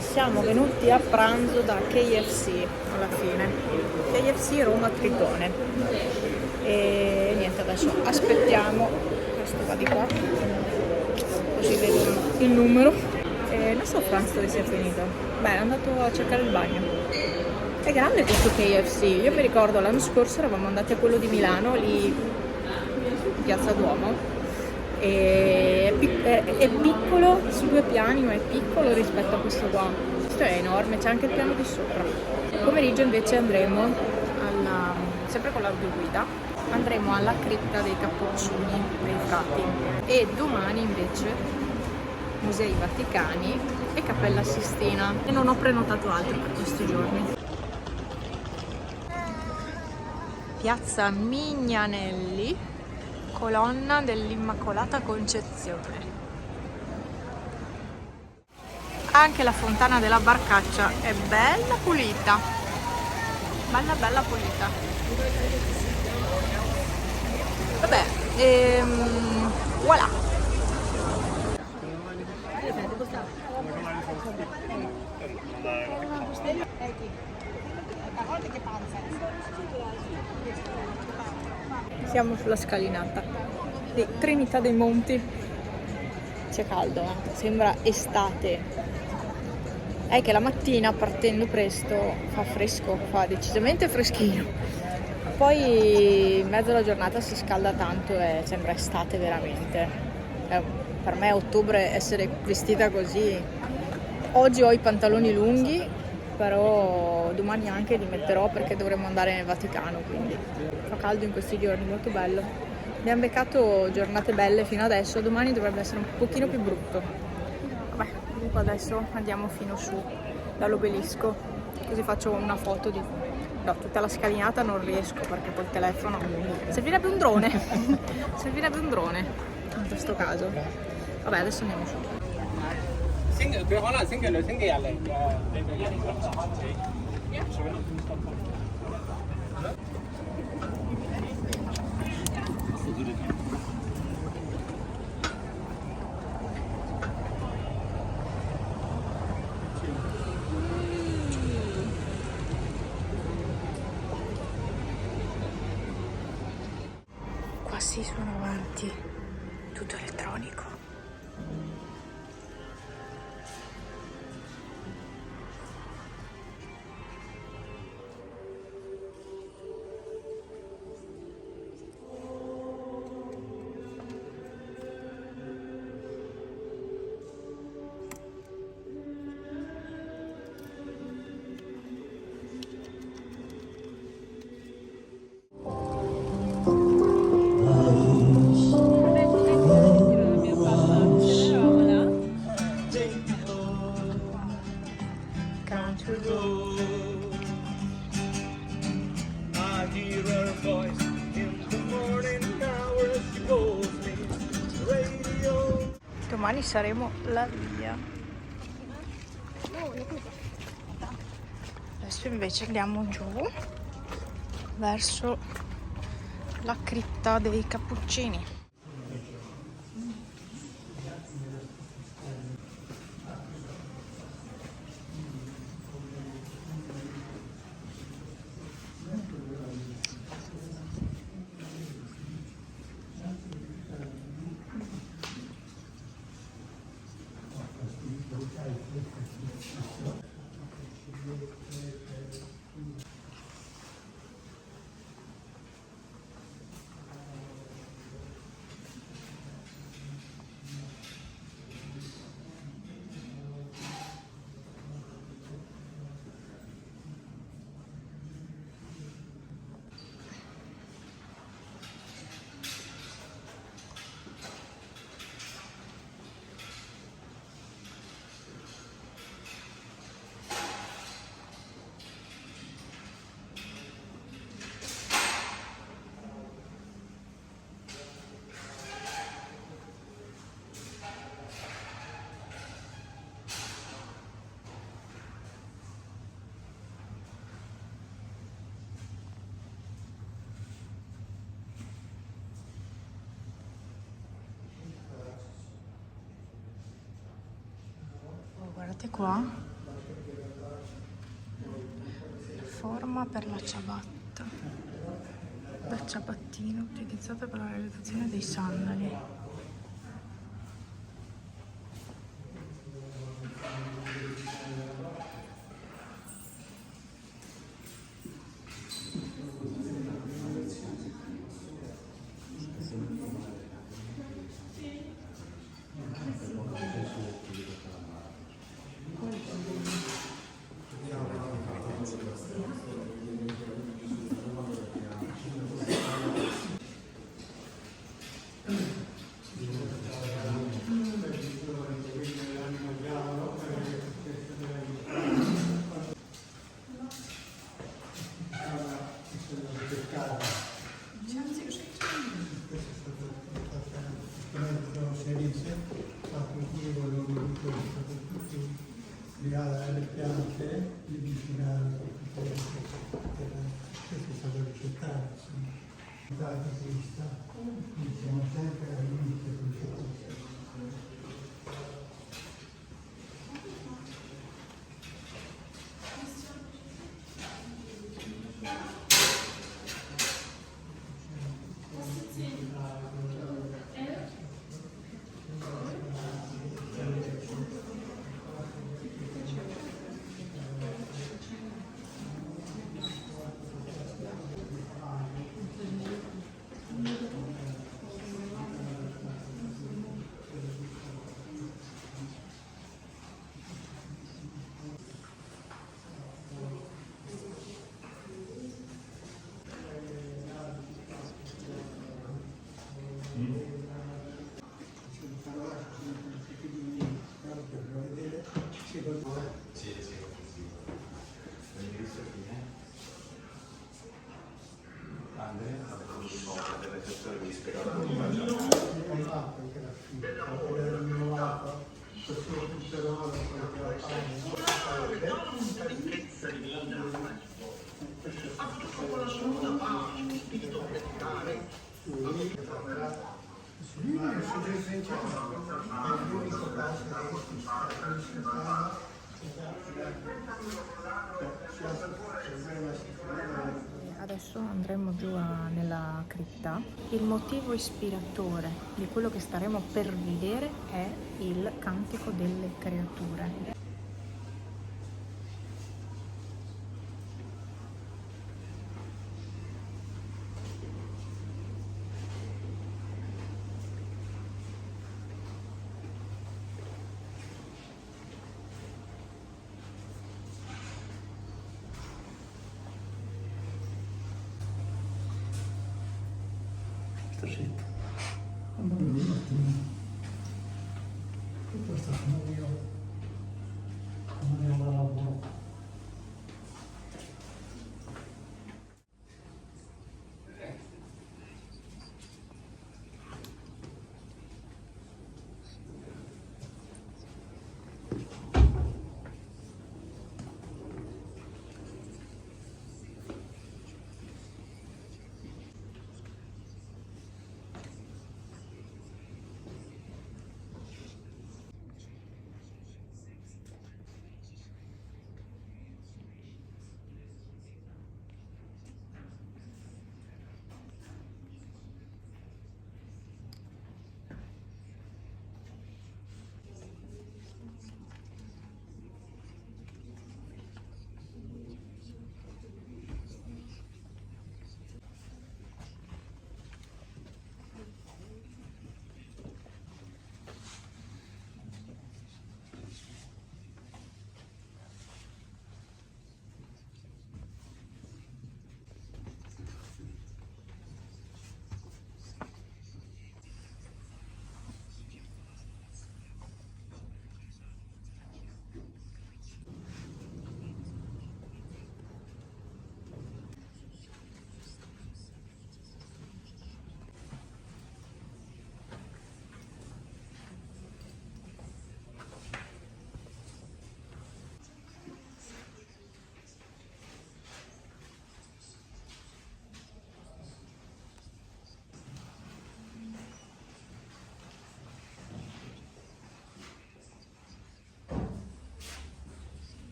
siamo venuti a pranzo da KFC alla fine. KFC Roma Tritone. E niente, adesso aspettiamo. Questo va di qua. Così vedo il numero. E non so Franz dove sia finito. Beh, è andato a cercare il bagno. È grande questo KFC. Io mi ricordo l'anno scorso eravamo andati a quello di Milano, lì in Piazza Duomo. È piccolo su 2 piani, ma è piccolo rispetto a questo qua. Questo è enorme, c'è anche il piano di sopra. Pomeriggio invece andremo sempre con l'audioguida, andremo alla cripta dei Cappuccini, dei frati, e domani invece Musei Vaticani e Cappella Sistina. E non ho prenotato altro per questi giorni. Piazza Mignanelli, colonna dell'Immacolata Concezione. Anche la fontana della Barcaccia è bella pulita, bella pulita. Vabbè, voilà. Siamo sulla scalinata di Trinità dei Monti. C'è caldo, sembra estate. È che la mattina partendo presto fa fresco, fa decisamente freschino. Poi in mezzo alla giornata si scalda tanto e sembra estate veramente. Per me è ottobre essere vestita così. Oggi ho i pantaloni lunghi, però domani anche li metterò perché dovremo andare nel Vaticano, quindi fa caldo in questi giorni, molto bello. Abbiamo beccato giornate belle fino adesso, domani dovrebbe essere un pochino più brutto. Vabbè, comunque adesso andiamo fino su dall'obelisco, così faccio una foto di... No, tutta la scalinata non riesco perché col telefono servirebbe un drone. Servirebbe un drone in questo caso. Vabbè, adesso andiamo su. Qua sì, sono avanti, tutto elettronico. Domani saremo la via. Adesso invece andiamo giù verso la cripta dei Cappuccini. Guardate qua, forma per la ciabatta, la ciabattina utilizzata per la realizzazione dei sandali. Le piante di vicinare questo è stato ricettato, data questa, siamo sempre all'inizio di questo. Adesso andremo giù nella cripta. Il motivo ispiratore di quello che staremo per vedere è il Cantico delle Creature. Questo sono io, non è un lavoro.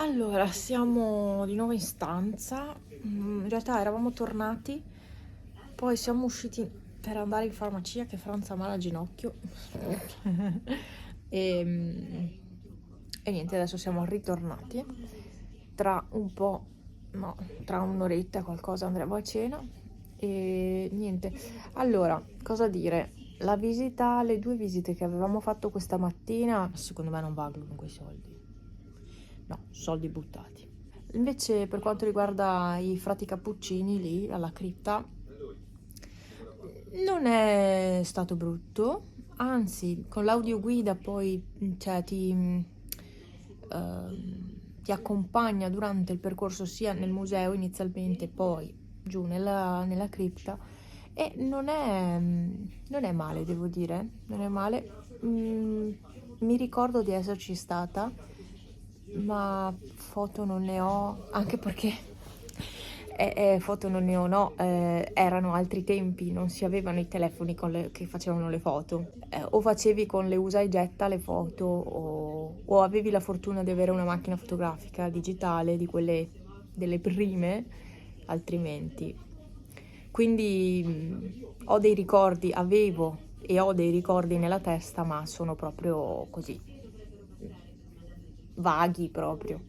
Allora, siamo di nuovo in stanza. In realtà eravamo tornati, poi siamo usciti per andare in farmacia che Franza ha male al ginocchio. E niente, adesso siamo ritornati. Tra un po', no, tra un'oretta qualcosa andremo a cena. E niente. Allora, cosa dire? La visita, le 2 visite che avevamo fatto questa mattina, secondo me non valgono quei soldi. No, soldi buttati. Invece per quanto riguarda i frati cappuccini lì alla cripta, non è stato brutto, anzi con l'audioguida poi cioè, ti accompagna durante il percorso sia nel museo inizialmente, poi giù nella cripta e non è male, devo dire, non è male. Mi ricordo di esserci stata, ma foto non ne ho, anche perché foto non ne ho, no, erano altri tempi, non si avevano i telefoni che facevano le foto. O facevi con le usa e getta le foto o avevi la fortuna di avere una macchina fotografica digitale di quelle delle prime, altrimenti. Quindi ho dei ricordi, avevo e ho dei ricordi nella testa, ma sono proprio così, vaghi proprio.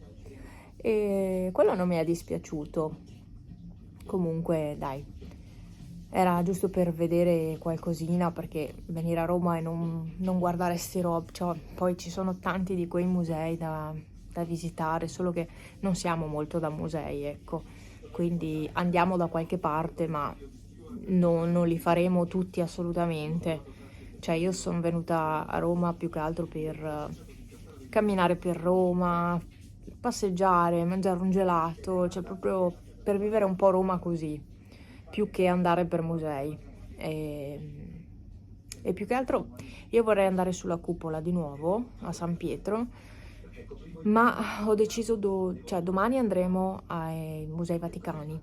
E quello non mi è dispiaciuto. Comunque, dai, era giusto per vedere qualcosina, perché venire a Roma e non guardare sti robe, cioè, poi ci sono tanti di quei musei da visitare, solo che non siamo molto da musei, ecco. Quindi andiamo da qualche parte, ma non li faremo tutti assolutamente. Cioè, io sono venuta a Roma più che altro per camminare per Roma, passeggiare, mangiare un gelato, cioè proprio per vivere un po' Roma così, più che andare per musei. E più che altro io vorrei andare sulla cupola di nuovo a San Pietro, ma ho deciso, cioè domani andremo ai Musei Vaticani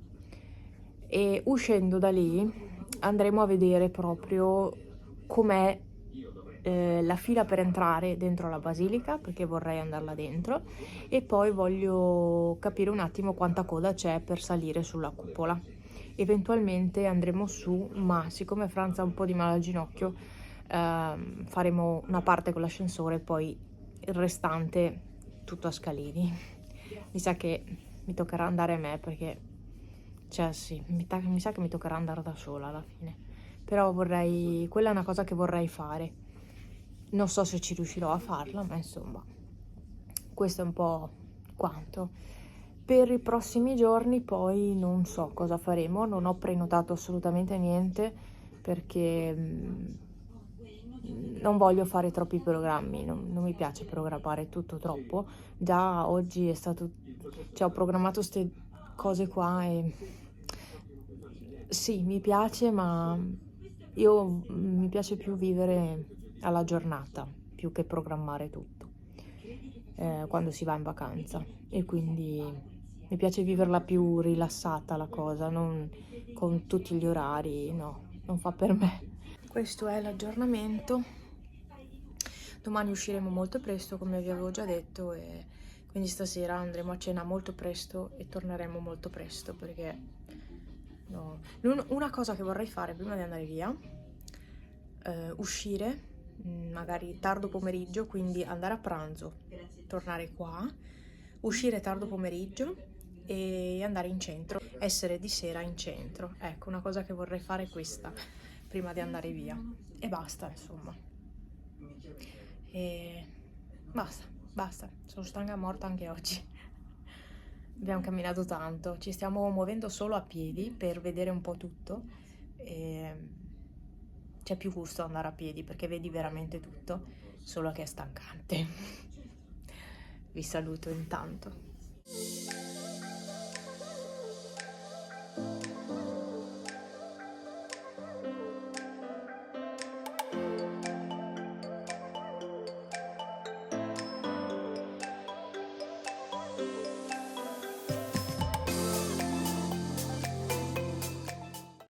e uscendo da lì andremo a vedere proprio com'è la fila per entrare dentro la basilica, perché vorrei andarla dentro, e poi voglio capire un attimo quanta coda c'è per salire sulla cupola. Eventualmente andremo su, ma siccome Franza ha un po' di male al ginocchio, faremo una parte con l'ascensore e poi il restante tutto a scalini. Mi sa che mi toccherà andare a me, perché cioè sì, mi sa che mi toccherà andare da sola alla fine. Però quella è una cosa che vorrei fare. Non so se ci riuscirò a farla, ma insomma, questo è un po' quanto. Per i prossimi giorni poi non so cosa faremo, non ho prenotato assolutamente niente perché non voglio fare troppi programmi, non mi piace programmare tutto troppo. Già oggi è stato, cioè ho programmato queste cose qua e sì, mi piace, ma mi piace più vivere alla giornata più che programmare tutto quando si va in vacanza, e quindi mi piace viverla più rilassata la cosa, non con tutti gli orari, no, non fa per me. Questo è l'aggiornamento. Domani usciremo molto presto, come vi avevo già detto, e quindi stasera andremo a cena molto presto e torneremo molto presto, perché no. Una cosa che vorrei fare prima di andare via, uscire magari tardo pomeriggio, quindi andare a pranzo, tornare qua, uscire tardo pomeriggio e andare in centro, essere di sera in centro. Ecco, una cosa che vorrei fare è questa prima di andare via, e basta, insomma. E basta, sono stanca morta anche oggi. Abbiamo camminato tanto, ci stiamo muovendo solo a piedi per vedere un po' tutto, e c'è più gusto andare a piedi perché vedi veramente tutto, solo che è stancante. Vi saluto intanto.